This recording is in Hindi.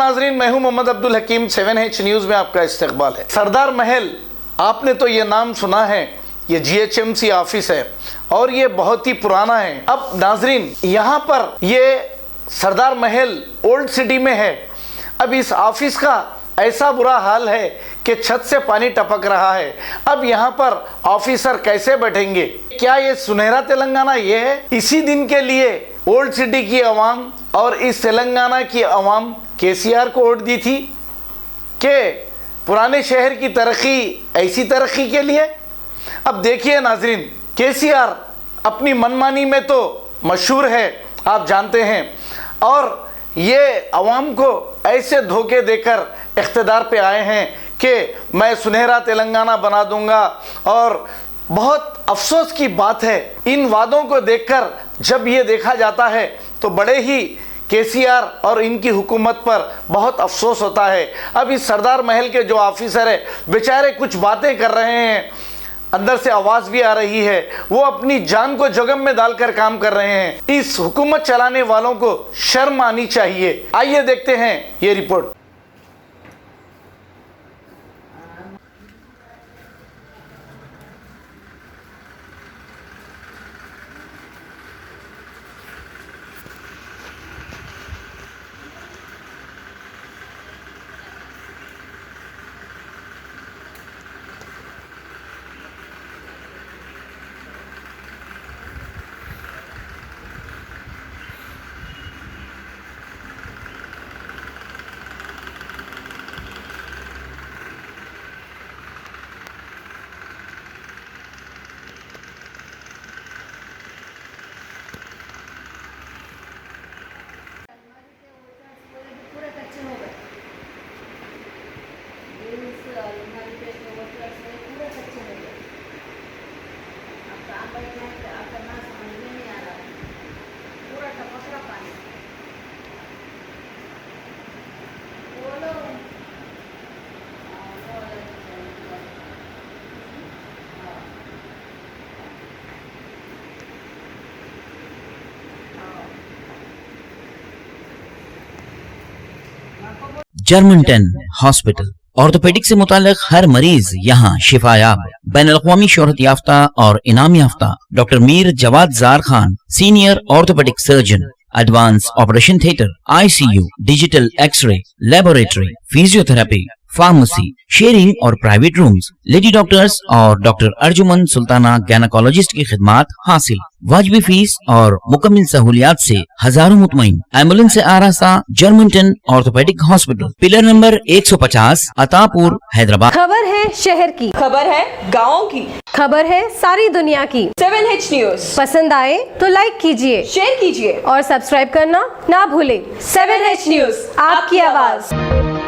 नाजरीन, मैं हूं मोहम्मद अब्दुल हकीम। 7H न्यूज़ में आपका इस्तकबाल है। सरदार महल, आपने तो ये नाम सुना है, ये GHMC ऑफिस है और ये बहुत ही पुराना है। अब नाजरीन, यहाँ पर ये सरदार महल ओल्ड सिटी में है। अब इस ऑफिस का ऐसा बुरा हाल है कि छत से पानी टपक रहा है। अब यहाँ पर ऑफिसर कैसे बैठेंगे? क्या ये सुनहरा तेलंगाना ये है? इसी दिन के लिए ओल्ड सिटी की आवाम और इस तेलंगाना की आवाम KCR को वोट दी थी कि पुराने शहर की तरक्की ऐसी तरक्की के लिए। अब देखिए नाजरीन, KCR अपनी मनमानी में तो मशहूर है, आप जानते हैं, और ये आवाम को ऐसे धोखे देकर इख्तिदार पे आए हैं कि मैं सुनहरा तेलंगाना बना दूंगा। और बहुत अफसोस की बात है, इन वादों को देखकर जब ये देखा जाता है तो बड़े ही KCR और इनकी हुकूमत पर बहुत अफसोस होता है। अब इस सरदार महल के जो ऑफिसर है बेचारे कुछ बातें कर रहे हैं, अंदर से आवाज़ भी आ रही है, वो अपनी जान को जोखिम में डालकर काम कर रहे हैं। इस हुकूमत चलाने वालों को शर्म आनी चाहिए। आइए देखते हैं ये रिपोर्ट। जर्मनटन हॉस्पिटल, ऑर्थोपेडिक से मुताल्लिक हर मरीज यहाँ शिफायाब। बैनुल-अक़वामी शोहरत याफ्ता और इनाम याफ्ता doctor Mir Jawad Jar Khan, senior orthopaedic surgeon, advance operation theatre, ICU, digital X ray, laboratory, physiotherapy, pharmacy, sharing और प्राइवेट रूम्स, लेडी डॉक्टर्स और डॉक्टर अर्जुमन सुल्ताना गायनेकोलॉजिस्ट की खिदमात हासिल। वाजिबी फीस और मुकम्मल सहूलियात से हजारों मुतमईन। एम्बुलेंस से आरास्ता Germanton orthopaedic hospital, pillar number 150, Attapur, Hyderabad. खबर है शहर की, खबर है गाँव की, खबर है सारी दुनिया की। 7H न्यूज़ पसंद आए तो लाइक कीजिए, शेयर कीजिए और सब्सक्राइब करना ना भूले। 7H न्यूज़, आपकी आवाज।